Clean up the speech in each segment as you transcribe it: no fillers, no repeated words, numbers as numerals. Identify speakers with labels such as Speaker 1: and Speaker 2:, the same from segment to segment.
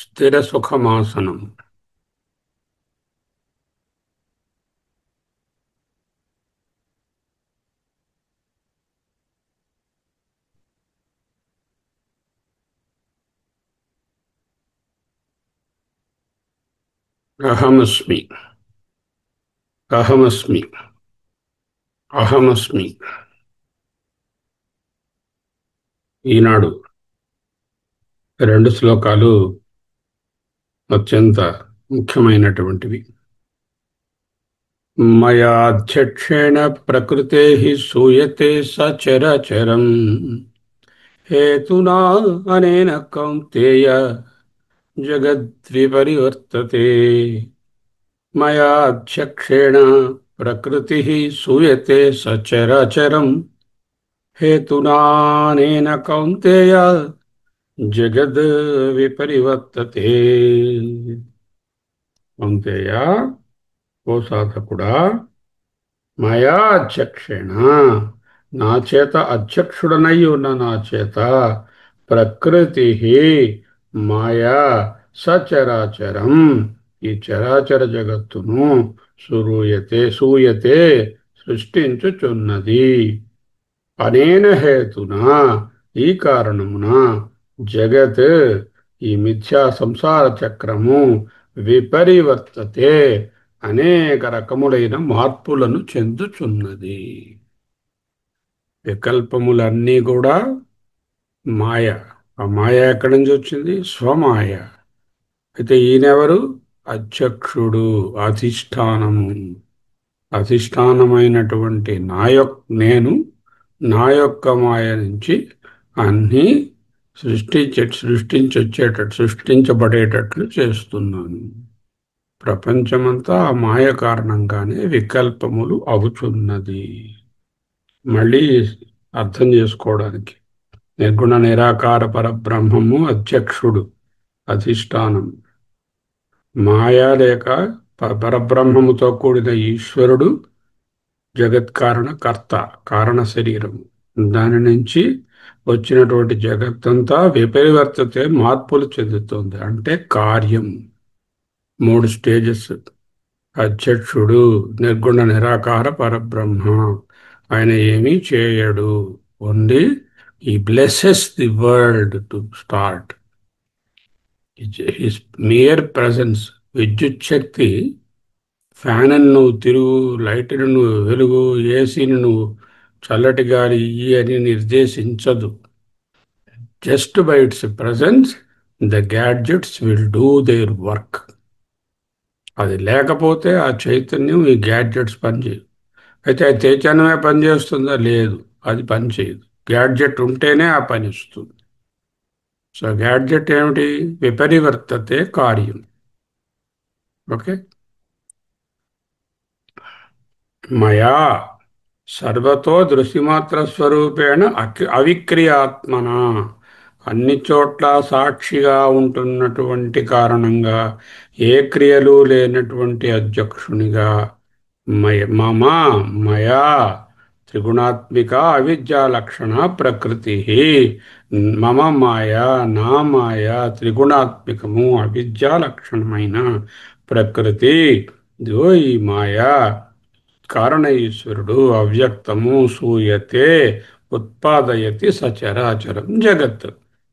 Speaker 1: స్థిర సుఖమాసనం. అహమస్మి. అహమస్మి. అహమస్మి. ఈనాడు రెండు శ్లోకాలు అత్యంత ముఖ్యమైనటువంటివి. మయాధ్యక్షేణ ప్రకృతే సూయతే సచరచరం హేతునా అనేన కౌంతేయ జగద్విపరివర్తతే. మయాధ్యక్షేణ ప్రకృతి సూయతే సచరాచరం హేతునానేన కౌంతేయ జగద్ విపరివర్తతే. కౌంతేయ, ఓ సాధకుడా, మయా అధ్యక్షేణ, నా చేత అధ్యక్షుడనై ఉన్న నా చేత, ప్రకృతి మాయా సచరాచరం, ఈ చరాచర జగత్తును సూయతే సృష్టించుచున్నది. అనేన హేతున, ఈ కారణమున, జగత్, ఈ మిథ్యా సంసార చక్రము, విపరివర్తతే, అనేక రకములైన మార్పులను చెందుచున్నది. వికల్పములన్నీ కూడా మాయ. ఆ మాయ ఎక్కడి నుంచి వచ్చింది? స్వమాయ. అయితే ఈయనెవరు? అధ్యక్షుడు, అధిష్టానము. అధిష్టానమైనటువంటి నేను నా యొక్క మాయ నుంచి అన్నీ సృష్టించబడేటట్లు చేస్తున్నాను. ప్రపంచమంతా ఆ మాయ కారణంగానే వికల్పములు అవుతున్నది. మళ్ళీ అర్థం చేసుకోవడానికి, నిర్గుణ నిరాకార పరబ్రహ్మము అధ్యక్షుడు, అధిష్టానం. మాయా లేక పరబ్రహ్మముతో కూడిన ఈశ్వరుడు జగత్కారణ కర్త, కారణ శరీరము. దాని నుంచి వచ్చినటువంటి జగత్తంతా విపరివర్తతే, మార్పులు చెందుతుంది. అంటే కార్యం. మూడు స్టేజెస్. అధ్యక్షుడు, నిర్గుణ నిరాకార పరబ్రహ్మ. ఆయన ఏమీ చేయడు. ఓన్లీ ఈ blesses the world to start. His mere presence. విద్యుత్ శక్తి ఫ్యాన్ నువ్వు తిరుగు, లైట్ని నువ్వు వెలుగు, ఏసీని నువ్వు చల్లటి గాలి ఇయ్యి అని నిర్దేశించదు. Just by its presence the gadgets will do their work. అది లేకపోతే ఆ చైతన్యం, ఈ గ్యాడ్జెట్స్ పనిచేయదు. అయితే ఆ చైతన్యమే పనిచేస్తుందా? లేదు, అది పనిచేయదు. గ్యాడ్జెట్ ఉంటేనే ఆ పని వస్తుంది. సో గ్యాడ్జెట్ ఏమిటి? విపరివర్తతే కార్యం. ఓకే. మయా సర్వతో దృశ్యమాత్ర స్వరూపేణ అవిక్రియాత్మన, అన్ని చోట్ల సాక్షిగా ఉంటున్నటువంటి కారణంగా, ఏ క్రియలు లేనటువంటి అధ్యక్షునిగా, మమ మయా త్రిగుణాత్మిక అవిద్యా లక్షణ ప్రకృతి. మమ మాయా, నా మాయా త్రిగుణాత్మికము, అవిద్యా లక్షణమైన ప్రకృతి. ఇదిగో ఈ మాయా కారణ ఈశ్వరుడు అవ్యక్తము, సూయతే, ఉత్పాదయతి సచరాచరం జగత్.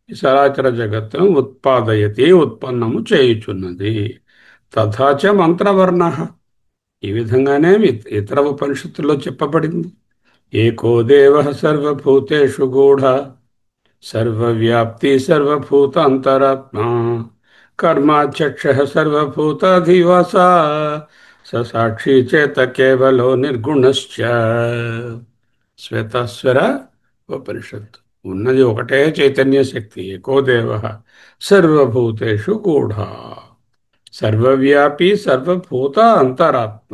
Speaker 1: ఈ సరాచర జగత్తును ఉత్పాదయతి, ఉత్పన్నము చేయుచున్నది. తథాచ మంత్రవర్ణ, ఈ విధంగానే ఇతర ఉపనిషత్తుల్లో చెప్పబడింది. ఏకో దేవ సర్వభూతేషు గూఢ, సర్వవ్యాప్తి సర్వభూత అంతరాత్మ, కర్మాధ్యక్ష సర్వభూతాధివాస, సాక్షి చేత కేవలో నిర్గుణశ్చ. శ్వేతాశ్వర ఉపనిషత్తు. ఉన్నది ఒకటే చైతన్య శక్తి, ఏకో దేవ సర్వభూతేషు గూఢ, సర్వవ్యాపి సర్వభూత అంతరాత్మ,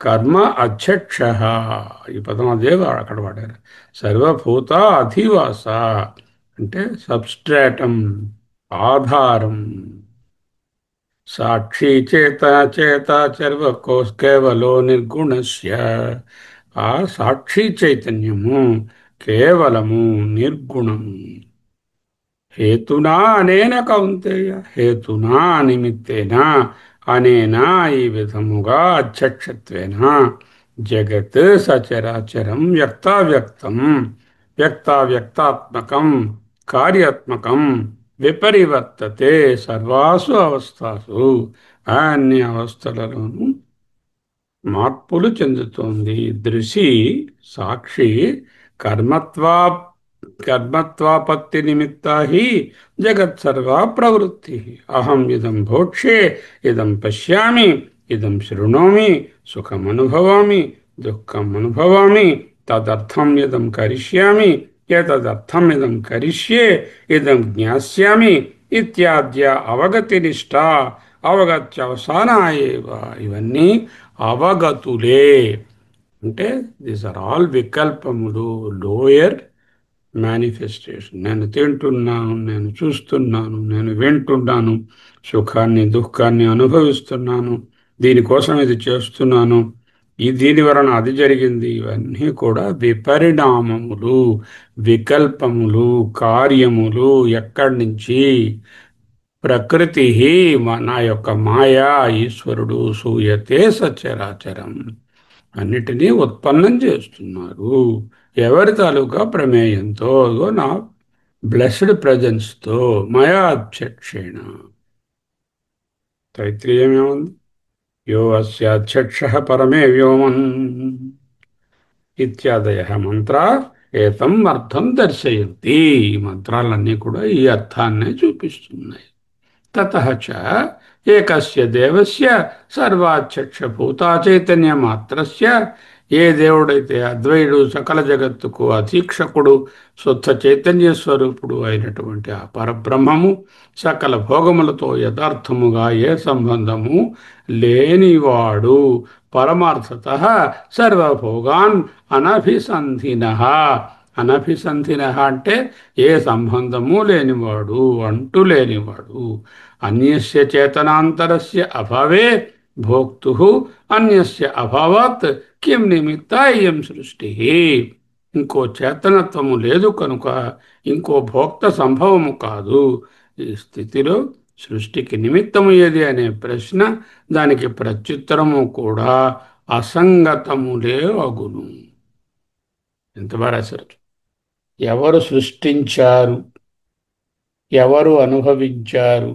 Speaker 1: కర్మ అధ్యక్ష. ఈ పదం అదే అక్కడ వాడారు. సర్వభూత అధివాస అంటే సబ్స్ట్రాటం, ఆధారం. సాక్షి చేత చేత కేవలో నిర్గుణస్య, ఆ సాక్షి చైతన్యము కేవలము నిర్గుణము. హేతునా అనేన కౌంతేయ, హేతునా నిమిత్తేన, అనేన ఈ విధముగా అధ్యక్షత్వేన జగత్ సచరాచరం వ్యక్తావ్యక్తం, వ్యక్తావ్యక్తాత్మకం కార్యాత్మకం విపరివర్తతే సర్వాసు అవస్థాసు, అన్ని అవస్థలలోనూ మార్పులు చెందుతోంది. దృశి సాక్షి కర్మత్వా కర్మత్వాపత్తి నిమిత్తా హి జగత్సర్వా ప్రవృత్తి. అహం ఇదం భోక్ష్యే, ఇదం పశ్యామి, ఇదం శృణోమి, సుఖమనుభవామి, దుఃఖం అనుభవామి, తదర్థం ఇదం కరిష్యామి, ఏతదర్థం ఇదం కరిష్యే, ఇదం జ్ఞాస్యామి ఇత్యాద్య అవగతినిష్ట, అవగత్యవసానాయేవ. ఇవన్నీ అవగతులే. అంటే దీస్ ఆర్ ఆల్ వికల్పములు, లోయర్ మేనిఫెస్టేషన్. నేను తింటున్నాను, నేను చూస్తున్నాను, నేను వింటున్నాను, సుఖాన్ని దుఃఖాన్ని అనుభవిస్తున్నాను, దీనికోసం ఇది చేస్తున్నాను, దీని వలన అది జరిగింది. ఇవన్నీ కూడా విపరిణామములు, వికల్పములు, కార్యములు. ఎక్కడి నుంచి? ప్రకృతి నా యొక్క మాయా ఈశ్వరుడు సూయతే సచరాచరం, అన్నిటినీ ఉత్పన్నం చేస్తున్నారు. ఎవరి తాలూకా ప్రమేయంతో? ఇగో నా బ్లెస్డ్ ప్రజెన్స్తో, మయా అధ్యక్షేణ. తైత్రీయం ఏముంది? యో అస్యాధ్యక్ష పరమే వ్యోమన్ ఇత్యాదయ మంత్ర ఏతం అర్థం దర్శయంతి. ఈ మంత్రాలన్నీ కూడా ఈ అర్థాన్నే చూపిస్తున్నాయి. తతః చ ఏకస్య దేవస్య సర్వాధ్యక్షభూతా చైతన్యమాత్రస్య, ఏ దేవుడైతే అద్వైడు సకల జగత్తుకు అధీక్షకుడు శుద్ధ చైతన్య స్వరూపుడు అయినటువంటి ఆ పరబ్రహ్మము సకల భోగములతో యథార్థముగా ఏ సంబంధము లేనివాడు, పరమార్థతః సర్వభోగాన్ అనభిసంధిన. అనభిసంధిన అంటే ఏ సంబంధము లేనివాడు, అంటు లేనివాడు. అన్యస్య చేతనాంతరస్య అభావే భోక్తు అన్యస్య అభావాత్ కిం నిమిత్త ఇయం సృష్టి. ఇంకో చేతనత్వము లేదు కనుక ఇంకో భోక్త సంభవము కాదు. ఈ స్థితిలో సృష్టికి నిమిత్తము ఏది అనే ప్రశ్న, దానికి ప్రత్యుత్తరము కూడా అసంగతములే అగును. ఎంత బాగా రాశారు! ఎవరు సృష్టించారు, ఎవరు అనుభవించారు,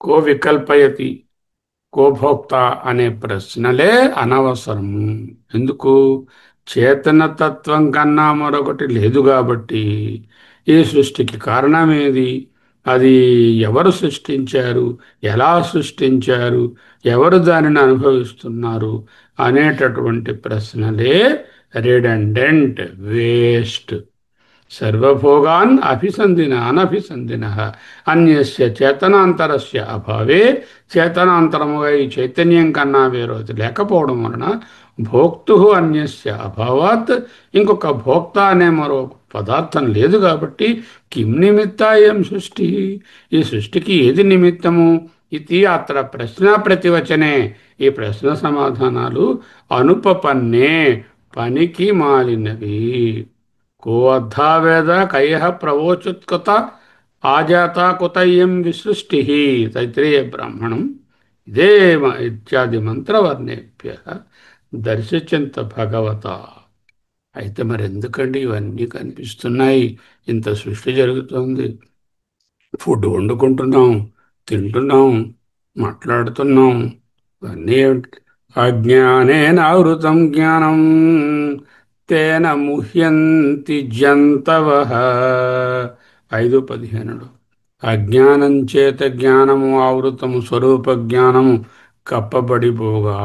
Speaker 1: కో వికల్పయతి, కో భోక్త అనే ప్రశ్నలే అనవసరము. ఎందుకు? చేతనతత్వం కన్నా మరొకటి లేదు కాబట్టి. ఈ సృష్టికి కారణమేది, అది ఎవరు సృష్టించారు, ఎలా సృష్టించారు, ఎవరు దానిని అనుభవిస్తున్నారు అనేటటువంటి ప్రశ్నలే రిడండెంట్, వేస్ట్. సర్వభోగాన్ అభిసంధిన అనభిసంధిన అన్యస్య చేతనాంతరస్య అభావే, చేతనాంతరముగా ఈ చైతన్యం కన్నా వేరోది లేకపోవడం వలన భోక్తు అన్యస్య అభావాత్, ఇంకొక భోక్త అనే మరో పదార్థం లేదు కాబట్టి కిం నిమిత్తాయం సృష్టి, ఈ సృష్టికి ఏది నిమిత్తము? ఇది అత్ర ప్రశ్న ప్రతివచనే. ఈ ప్రశ్న సమాధానాలు అనుపపన్నే, పనికి మాలినవి. కో అర్థా వేద కయ ప్రవోచుత్కత ఆజాత కుతయం విసృష్టి. తైత్రేయ బ్రాహ్మణం ఇదే ఇత్యాది మంత్రవర్ణేభ్య దర్శించంత భగవత. అయితే మరి ఎందుకండి ఇవన్నీ కనిపిస్తున్నాయి? ఇంత సృష్టి జరుగుతోంది, ఫుడ్ వండుకుంటున్నాం, తింటున్నాం, మాట్లాడుతున్నాం, ఇవన్నీ అజ్ఞానేనావృతం జ్ఞానం తేన ముహ్యంతి జంతవః. 5:15. అజ్ఞానం చేత జ్ఞానము ఆవృతము, స్వరూప జ్ఞానము కప్పబడిపోగా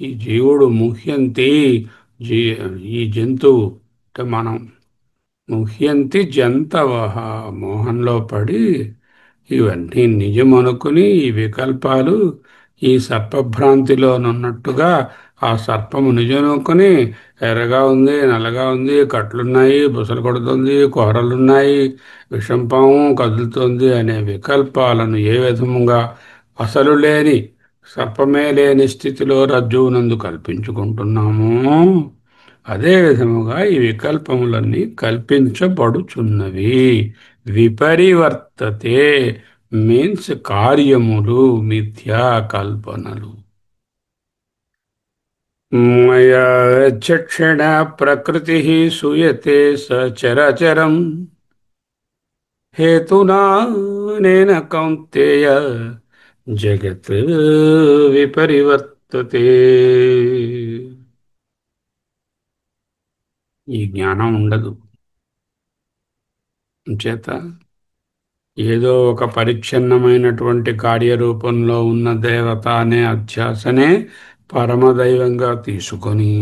Speaker 1: ఈ జీవుడు ముహ్యంతి, జీ ఈ జంతువు అంటే మనం ముహ్యంతి జంతవః, మోహంలో పడి ఇవన్నీ నిజమనుకుని ఈ వికల్పాలు ఈ సర్పభ్రాంతిలోనున్నట్టుగా ఆ సర్పము నిజమనుకుని ఎర్రగా ఉంది, నల్లగా ఉంది, కట్లున్నాయి, బుసలు కొడుతుంది, కూరలున్నాయి, విషం పాము కదులుతుంది అనే వికల్పాలను ఏ విధముగా అసలు లేని, సర్పమే లేని స్థితిలో రజ్జువునందు కల్పించుకుంటున్నామో అదే విధముగా ఈ వికల్పములన్నీ కల్పించబడుచున్నవి. విపరివర్తతే మీన్స్ కార్యములు మిథ్యా కల్పనలు. మయా చక్షణ ప్రకృతి సూయతే సచరాచరం హేతునా నేన కౌంతేయ జగత్ విపరివర్తతే. ఈ జ్ఞానం ఉండదు చేత ఏదో ఒక పరిచ్ఛిన్నమైనటువంటి కార్యరూపంలో ఉన్న దేవత అనే అధ్యాసనే పరమదైవంగా తీసుకొని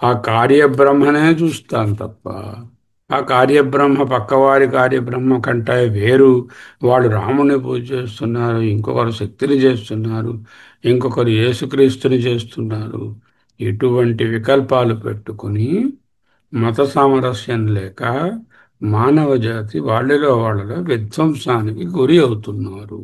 Speaker 1: ఆ కార్యబ్రహ్మనే చూస్తాం తప్ప ఆ కార్యబ్రహ్మ పక్కవారి కార్యబ్రహ్మ కంటే వేరు. వాళ్ళు రాముని పూజ చేస్తున్నారు, ఇంకొకరు శక్తిని చేస్తున్నారు, ఇంకొకరు యేసుక్రీస్తుని చేస్తున్నారు. ఇటువంటి వికల్పాలు పెట్టుకుని మత సామరస్యం లేక మానవ జాతి వాళ్ళలో విధ్వంసానికి గురి అవుతున్నారు.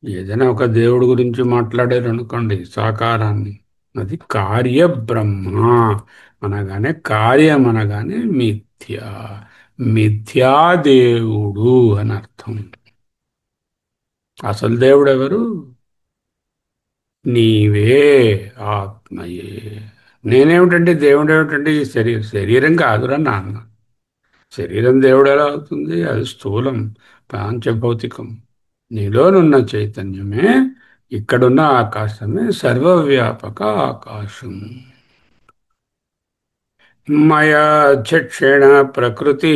Speaker 1: ఏదైనా ఒక దేవుడి గురించి మాట్లాడారు అనుకోండి, సాకారాన్ని, అది కార్యబ్రహ్మ అనగానే, కార్యం అనగానే మిథ్య, మిథ్యాదేవుడు అని అర్థం. అసలు దేవుడు ఎవరు? నీవే, ఆత్మయే. నేనేమిటంటే దేవుడు ఏమిటంటే ఈ శరీరం కాదురా నాన్న. శరీరం దేవుడు ఎలా అవుతుంది? అది స్థూలం, పాంచభౌతికం. నీలోనున్న చైతన్యమే, ఇక్కడున్న ఆకాశమే సర్వవ్యాపక ఆకాశం. మయా చక్షేణ ప్రకృతి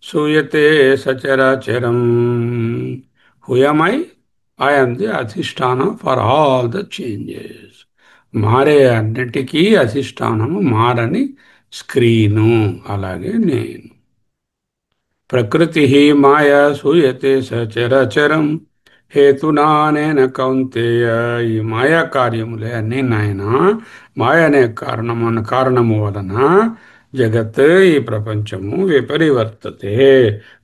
Speaker 1: సూయతే సచరాచరం. హుయమై ఐఎమ్ ది అధిష్టానం ఫర్ ఆల్ ద చేంజెస్. మారే అన్నిటికీ అధిష్టానము, మారని స్క్రీను. అలాగే నేను. ప్రకృతి మాయా సూయతే సచరాచరం హేతునానేన కౌంతేయ. ఈ మాయా కార్యములే అన్నీ నాయన మాయ అనే కారణము వలన జగత్, ఈ ప్రపంచము విపరివర్తతే,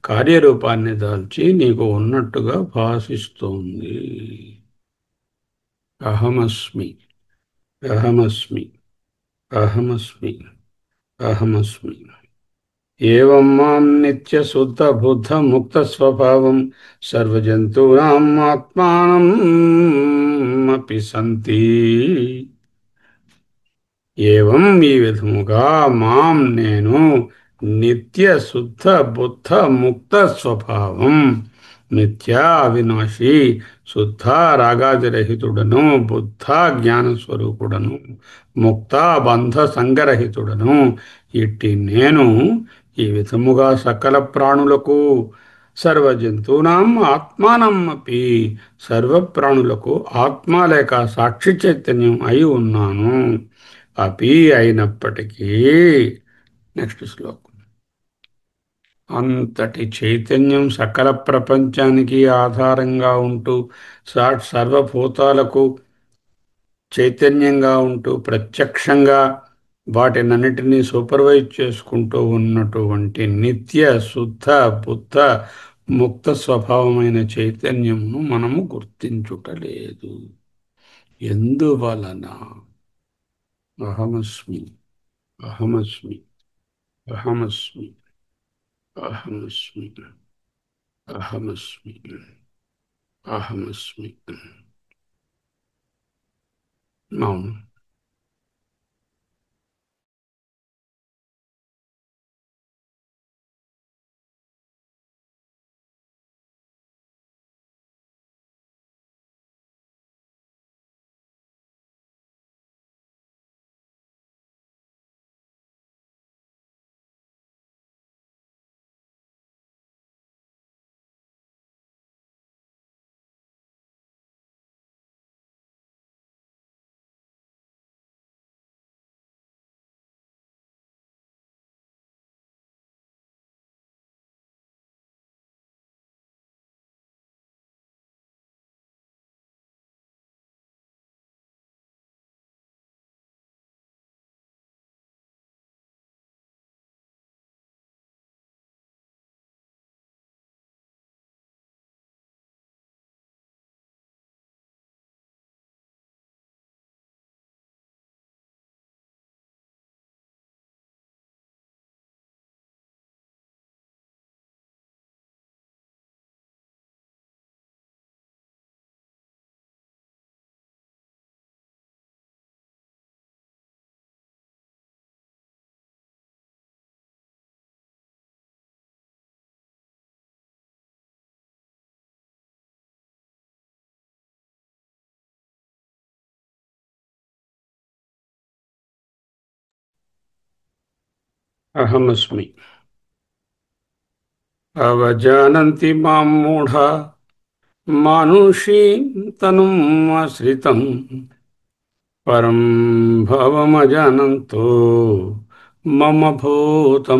Speaker 1: కార్యరూపాన్ని దాల్చి నీకు ఉన్నట్టుగా భాషిస్తోంది. అహమస్మి, అహమస్మి, అహమస్మి, అహమస్మి. ఏవం మాం నిత్య శుద్ధ బుద్ధ ముక్త స్వభావం సర్వజంతూనాం ఆత్మానం అపి సంతి. ఏవం ఈ విధముగా మాం నేను నిత్య శుద్ధ బుద్ధ ముక్త స్వభావం, నిత్య అవినాశి, శుద్ధ రాగాదిరహితుడను, బుద్ధ జ్ఞానస్వరూపుడను, ముక్త బంధ సంగరహితుడను, ఇట్టి నేను ఈ విధముగా సకల ప్రాణులకు, సర్వజంతూనాం ఆత్మానం అపి, సర్వప్రాణులకు ఆత్మ లేక సాక్షి చైతన్యం అయి ఉన్నాను. అపి అయినప్పటికీ, నెక్స్ట్ శ్లోకం. అంతటి చైతన్యం సకల ప్రపంచానికి ఆధారంగా ఉంటూ సర్వభూతాలకు చైతన్యంగా ఉంటూ ప్రత్యక్షంగా వాటినన్నిటినీ సూపర్వైజ్ చేసుకుంటూ ఉన్నటువంటి నిత్య శుద్ధ బుద్ధ ముక్త స్వభావమైన చైతన్యమును మనము గుర్తించుటలేదు. ఎందువలన? అహమస్మి, అహమస్మి, అహమస్మి, అహమస్మి, అహమస్మి, అహమస్మి. అవును. అహమస్మి. అవజానంతి మాం మూఢా మానుషీం తనుం ఆశ్రితం పరం భవమజానంతో మమ భూతమహేశ్వరం.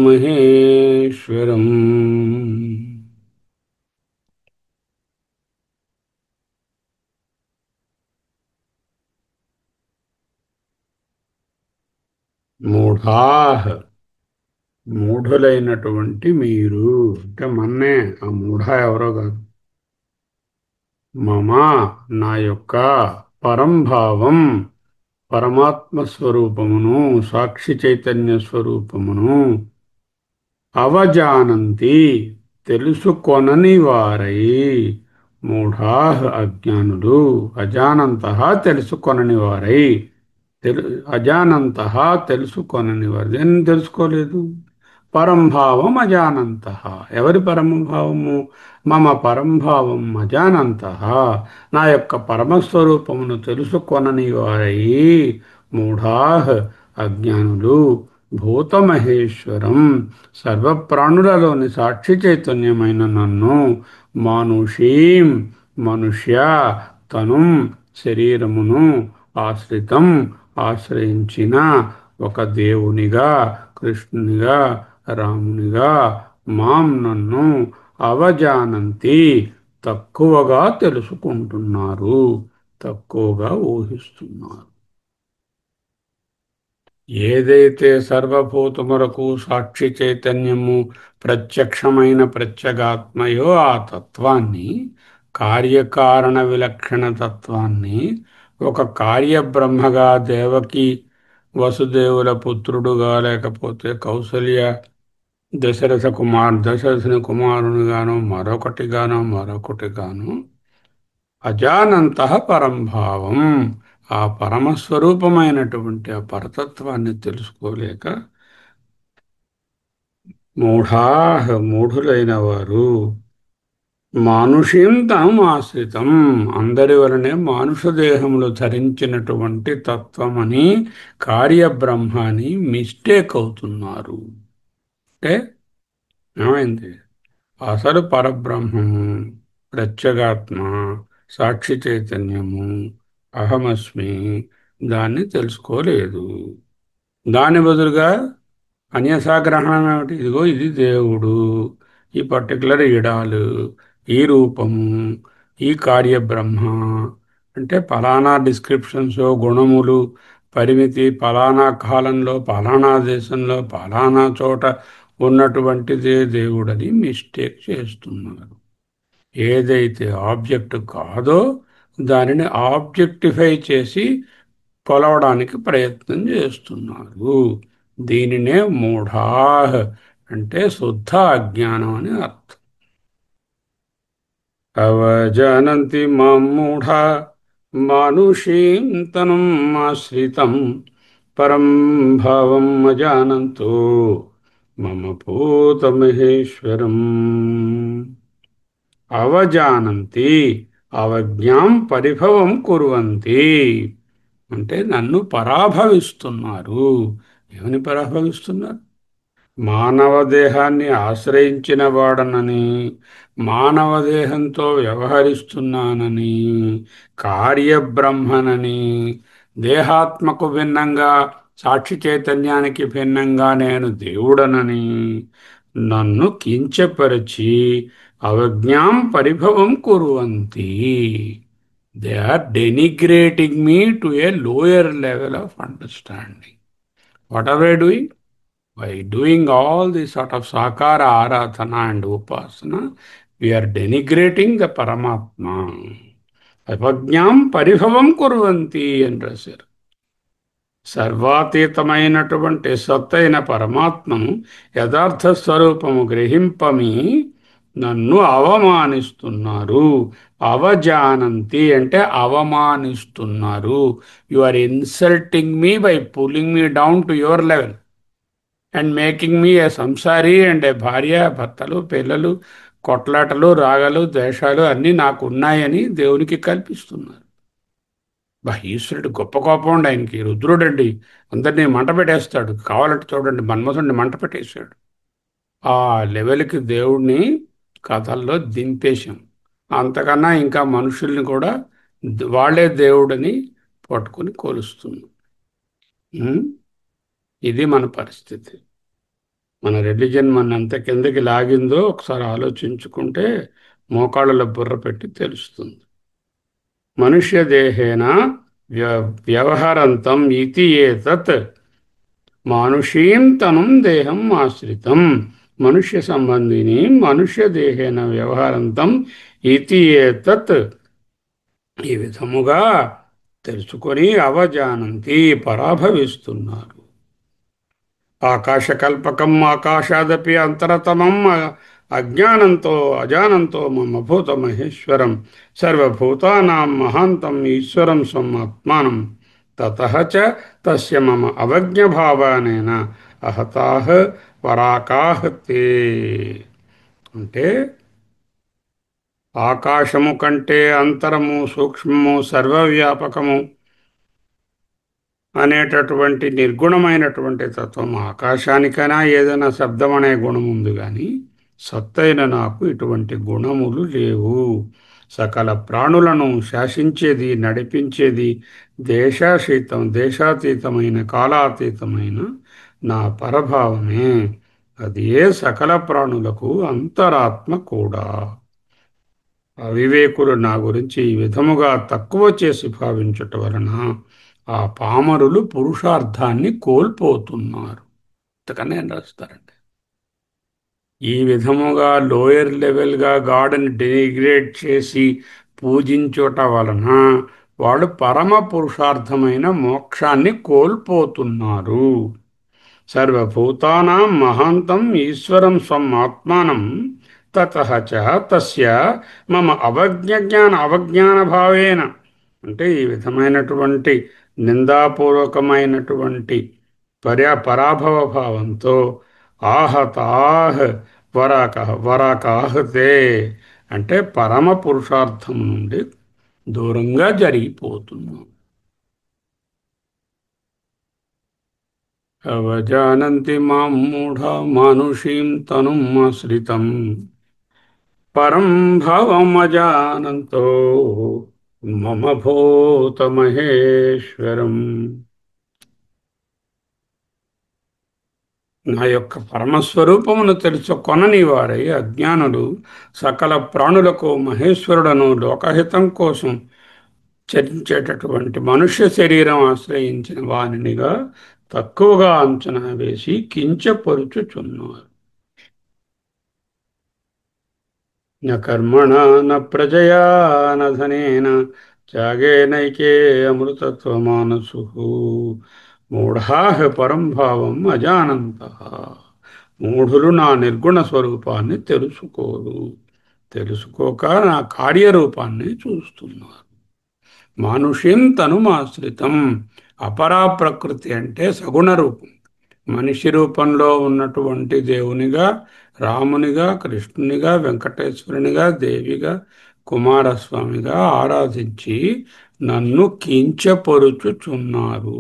Speaker 1: మూఢాః, మూఢులైనటువంటి మీరు, అంటే మన్నే, ఆ మూఢ ఎవరో కాదు. మమ, నా యొక్క పరంభావం, పరమాత్మ స్వరూపమును, సాక్షి చైతన్య స్వరూపమును అవజానంతి, తెలుసుకొనని వారై, మూఢా అజ్ఞానులు, అజానంత తెలుసుకొనని వారై, తెలు అజానంత తెలుసుకొనని వారు. దేన్ని తెలుసుకోలేదు? పరంభావం అజానంత. ఎవరి పరమభావము? మమ పరంభావం అజానంత, నా యొక్క పరమస్వరూపమును తెలుసుకొనని వారై, మూఢా అజ్ఞానులు, భూతమహేశ్వరం, సర్వప్రాణులలోని సాక్షి చైతన్యమైన నన్ను, మానుషీం, మనుష్య, తనుం, శరీరమును, ఆశ్రితం, ఆశ్రయించిన ఒక దేవునిగా, కృష్ణునిగా, రామునిగా, మాం, నన్ను, అవజానంతి, తక్కువగా తెలుసుకుంటున్నారు, తక్కువగా ఊహిస్తున్నారు. ఏదైతే సర్వభూతములకు సాక్షి చైతన్యము, ప్రత్యక్షమైన ప్రత్యేగాత్మయో ఆ తత్వాన్ని, కార్యకారణ విలక్షణ తత్వాన్ని, ఒక కార్యబ్రహ్మగా, దేవకి వసుదేవుల పుత్రుడుగా, లేకపోతే కౌసల్య దశరథుని కుమారునిగాను, మరొకటిగాను అజానంత పరంభావం, ఆ పరమస్వరూపమైనటువంటి ఆ పరతత్వాన్ని తెలుసుకోలేక, మూఢులైన వారు, మానుషీం తనం ఆశ్రితం, అందరి వలనే మానుష దేహములు ధరించినటువంటి తత్వమని, కార్యబ్రహ్మాని మిస్టేక్ అవుతున్నారు. అంటే ఏమైంది? అసలు పరబ్రహ్మము, ప్రత్యేగాత్మ, సాక్షి చైతన్యము, అహమస్మి, దాన్ని తెలుసుకోలేదు. దాని బదులుగా అన్యసాగ్రహణం ఏమిటి? ఇదిగో ఇది దేవుడు, ఈ పర్టికులర్ ఇడాలు, ఈ రూపము, ఈ కార్యబ్రహ్మ, అంటే ఫలానా డిస్క్రిప్షన్స్, గుణములు, పరిమితి, ఫలానా కాలంలో, ఫలానా దేశంలో, ఫలానా చోట ఉన్నటువంటిదే దేవుడని మిస్టేక్ చేస్తున్నారు. ఏదైతే ఆబ్జెక్ట్ కాదో దానిని ఆబ్జెక్టిఫై చేసి కొలవడానికి ప్రయత్నం చేస్తున్నారు. దీనినే మూఢాః అంటే శుద్ధ అజ్ఞానం అని అర్థం. అవజానంతి మాం మూఢా మానుషీం తనుం ఆశ్రితం పరం భావం అజానంతో మమ భూతమహేశ్వరం. అవజానంతి, అవజ్ఞాం పరిభవం కుర్వంతి, అంటే నన్ను పరాభవిస్తున్నారు. ఏమని పరాభవిస్తున్నారు? మానవ దేహాన్ని ఆశ్రయించిన వాడనని, మానవ దేహంతో వ్యవహరిస్తున్నానని, కార్యబ్రహ్మనని, దేహాత్మకు భిన్నంగా, సాక్షి చైతన్యానికి భిన్నంగా నేను దేవుడనని నన్ను కించపరిచి అవజ్ఞాం పరిభవం కుర్వంతి. They are denigrating me to a lower level of understanding. What are I doing? By doing all this sort of sakara aradhana and upasana, we are denigrating the Paramatma. Avajñam paribhavam kurvanti అని రాశారు. సర్వాతీతమైనటువంటి సత్తైన పరమాత్మను, యథార్థ స్వరూపము గ్రహింపమి నన్ను అవమానిస్తున్నారు. అవజానంతి అంటే అవమానిస్తున్నారు. You are insulting me by pulling me down to your level and making me a సంసారి అండ్ ఏ భార్య, భర్తలు, పిల్లలు, కొట్లాటలు, రాగాలు, ద్వేషాలు అన్నీ నాకు ఉన్నాయని దేవునికి కల్పిస్తున్నారు. ఈశ్వరుడు గొప్ప కోపం ఉండి ఆయనకి, రుద్రుడండి, అందరినీ మంట పెట్టేస్తాడు. కావాలంటే చూడండి, మన్మథుడిని మంట పెట్టేశాడు. ఆ లెవెల్కి దేవుడిని కథల్లో దింపేశాం. అంతకన్నా ఇంకా మనుషుల్ని కూడా వాళ్ళే దేవుడని పట్టుకుని కొలుస్తున్నాం. ఉం? ఇది మన పరిస్థితి. మన రిలీజన్ మన ఎంత కిందకి లాగిందో ఒకసారి ఆలోచించుకుంటే మోకాళ్ళలో బుర్ర పెట్టి తెలుస్తుంది. మనుష్య దేహేన వ్యవహరంతం ఇతి ఏతత్ మానుషీం తనుం దేహం ఆశ్రితం. మనుష్య సంబంధిని మనుష్య దేహేన వ్యవహారంతం ఇతి ఏతత్, ఈ విధముగా తెలుసుకొని అవజానంతి పరాభవిస్తున్నారు. ఆకాశకల్పకం ఆకాశాదపి అంతరతమం అజ్ఞానంతో అజానంతో మమ భూత మహేశ్వరం సర్వభూతానాం మహాంతం ఈశ్వరం స్వమాత్మానం తతః చ తస్య మమ అవజ్ఞభావానేన అహతాః పరాకాః తే. అంటే ఆకాశము కంటే అంతరము, సూక్ష్మము, సర్వవ్యాపకము అనేటటువంటి నిర్గుణమైనటువంటి తత్వం. ఆకాశానికైనా ఏదైనా శబ్దం అనే గుణం ఉంది, కానీ సత్తైన నాకు ఇటువంటి గుణములు లేవు. సకల ప్రాణులను శాసించేది, నడిపించేది దేశాతీతమైన కాలాతీతమైన నా పరభావమే. అది ఏ సకల ప్రాణులకు అంతరాత్మ కూడా. అవివేకులు నా గురించి ఈ విధముగా తక్కువ చేసి భావించుట వలన ఆ పామరులు పురుషార్థాన్ని కోల్పోతున్నారు. అంతకన్నా ఏం రాస్తారండి. ఈ విధముగా లోయర్ లెవెల్గా గాడ్ని డిగ్రేడ్ చేసి పూజించుట వలన వాళ్ళు పరమ పురుషార్థమైన మోక్షాన్ని కోల్పోతున్నారు. సర్వభూతానాం మహాంతం ఈశ్వరం స్వం ఆత్మానం తతః చ తస్య మమ అవజ్ఞాన భావేన. అంటే ఈ విధమైనటువంటి నిందాపూర్వకమైనటువంటి పరాభవ భావంతో ఆహతాహ్ వరాకాహతే, అంటే పరమ పురుషార్థం నుండి దూరంగా జరిగిపోతున్నాం. అవజానంతి మాం మూఢా మానుషీం తనుం ఆశ్రితం పరం భవమజానంతో మమ భూత మహేశ్వరం. నా యొక్క పరమస్వరూపమును తెలుసుకొనని వారై అజ్ఞానులు సకల ప్రాణులకు మహేశ్వరుడను లోకహితం కోసం చరించేటటువంటి మనుష్య శరీరం ఆశ్రయించిన వానినిగా తక్కువగా అంచనా వేసి కించపరుచుచున్నారు. న కర్మణా న ప్రజయా న ధనేన త్యాగేనైకే అమృతత్వమానసు మూఢాః పరం భావం అజానంతః. మూఢులు నా నిర్గుణ స్వరూపాన్ని తెలుసుకోరు, తెలుసుకోక నా కార్యరూపాన్ని చూస్తున్నారు. మానుషీం తనుమాశ్రితం. అపరా ప్రకృతి అంటే సగుణ రూపం. మనిషి రూపంలో ఉన్నటువంటి దేవునిగా, రామునిగా, కృష్ణునిగా, వెంకటేశ్వరునిగా, దేవిగా, కుమారస్వామిగా ఆరాధించి నన్ను కించపరుచుచున్నారు.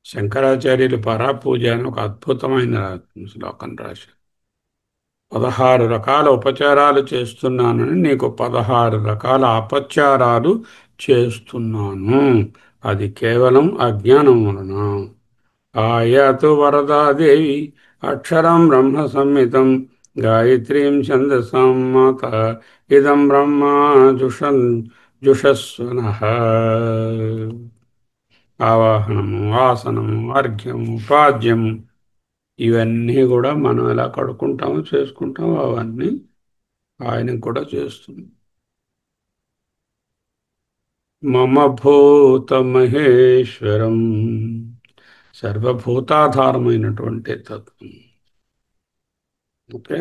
Speaker 1: శంకరాచార్యులు పరాపూజ అని ఒక అద్భుతమైన శ్లోకం రాశారు. 16 రకాల ఉపచారాలు చేస్తున్నానని నీకు 16 రకాల అపచారాలు చేస్తున్నాను. అది కేవలం అజ్ఞానం వలన. ఆయాతు వరదాదేవి అక్షరం బ్రహ్మ సంహితం గాయత్రీం ఛందసాం మాత ఇదం బ్రహ్మ జుషస్వనః. ఆవాహనము, ఆసనము, అర్ఘ్యము, పాద్యము ఇవన్నీ కూడా మనం ఎలా కడుక్కుంటామో చేసుకుంటామో అవన్నీ ఆయన కూడా చేస్తుంది. మమ భూత మహేశ్వరం, సర్వభూతాధారమైనటువంటి తత్వం. ఓకే.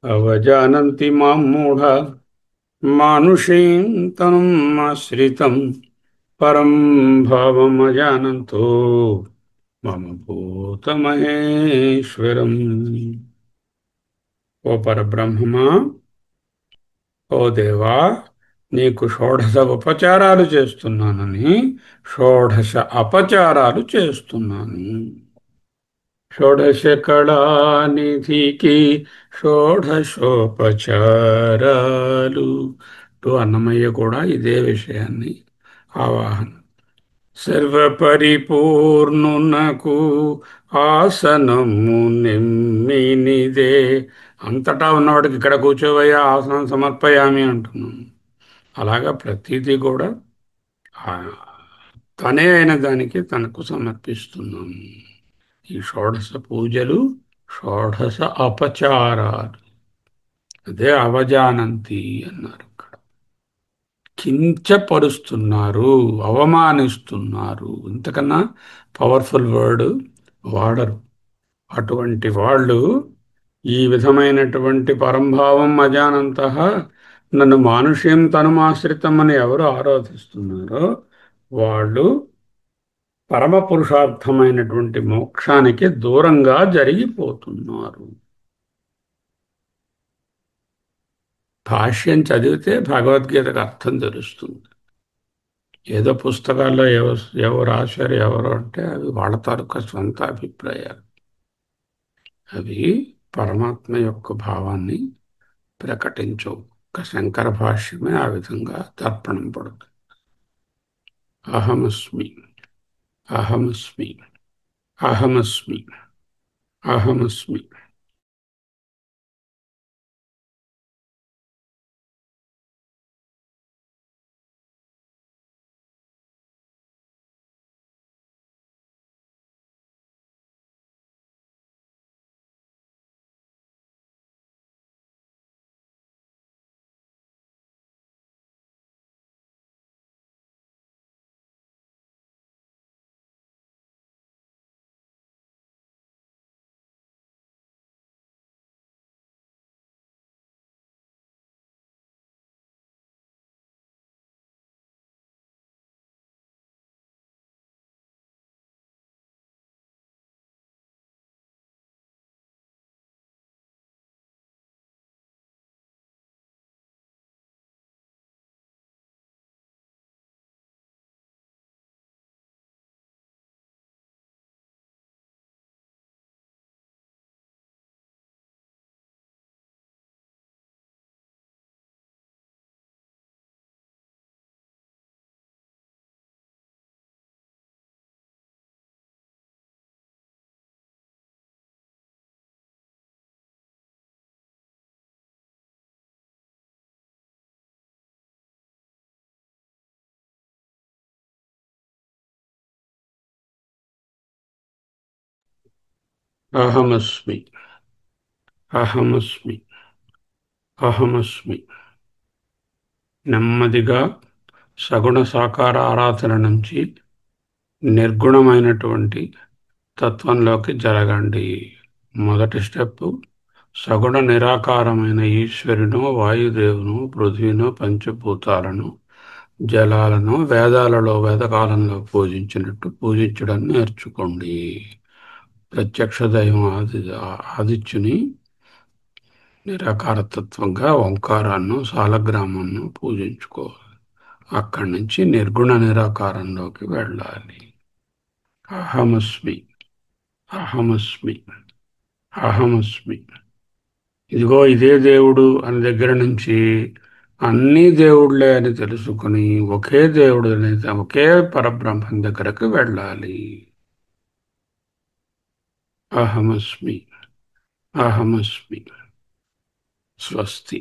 Speaker 1: అవజానంతి మాం మూఢ మానుషీం తనుం ఆశ్రితం పరం భావమజానంతో మమ భూత మహేశ్వరం. ఓ పరబ్రహ్మమా, ఓ దేవా, నీకు షోడశ ఉపచారాలు చేస్తున్నానని షోడశ అపచారాలు చేస్తున్నాను. షోడశ కళానిధికి షోడశోపచారాలు. అన్నమయ్య కూడా ఇదే విషయాన్ని ఆవాహన. సర్వపరిపూర్ణునకు ఆసనము నెమ్మినిదే. అంతటా ఉన్నవాడికి ఇక్కడ కూర్చోవయ్యా, ఆసనం సమర్పయామి అంటున్నాం. అలాగా ప్రతిదీ కూడా ఆ తనే అయిన దానికి తనకు సమర్పిస్తున్నాం. ఈ షోడశ పూజలు షోడశ అపచారాలు. అదే అవజానంతి అన్నారు. ఇక్కడ కించపరుస్తున్నారు, అవమానిస్తున్నారు. ఇంతకన్నా పవర్ఫుల్ వర్డ్ వాడరు. అటువంటి వాళ్ళు ఈ విధమైనటువంటి పరంభావం అజానంత నన్ను మానుష్యం తనుమాశ్రితం అని ఎవరు ఆరాధిస్తున్నారో వాళ్ళు పరమ పురుషార్థమైనటువంటి మోక్షానికి దూరంగా జరిగిపోతున్నారు. భాష్యం చదివితే భగవద్గీతకు అర్థం తెలుస్తుంది. ఏదో పుస్తకాల్లో ఎవరు రాశారు ఎవరు అంటే అవి వాళ్ళ తాలూకా స్వంత అభిప్రాయాలు. అవి పరమాత్మ యొక్క భావాన్ని ప్రకటించవు. ఒక శంకర భాష్యమే ఆ విధంగా తర్పణం పడుతుంది. అహమస్మి, అహమస్మి, అహమస్మి, అహమస్మి. అహమస్మి, అహమస్మి, అహమస్మి. నెమ్మదిగా సగుణ సాకార ఆరాధన నుంచి నిర్గుణమైనటువంటి తత్వంలోకి జరగండి. మొదటి స్టెప్ సగుణ నిరాకారమైన ఈశ్వరును, వాయుదేవును, పృథ్వీను, పంచభూతాలను, జలాలను వేదాలలో వేదకాలంలో పూజించినట్టు పూజించడం నేర్చుకోండి. ప్రత్యక్ష దైవం ఆదిత్యుని నిరాకారతత్వంగా ఓంకారాన్ని, సాలగ్రామాన్ని పూజించుకోవాలి. అక్కడి నుంచి నిర్గుణ నిరాకారంలోకి వెళ్ళాలి. అహమస్మి, అహమస్మి, అహమస్మి. ఇదిగో ఇదే దేవుడు అని దగ్గర నుంచి అన్నీ దేవుళ్ళే అని తెలుసుకుని ఒకే దేవుడు అనేది ఒకే పరబ్రహ్మం దగ్గరకు వెళ్ళాలి. అహమస్మి, అహమస్మి. స్వస్తి.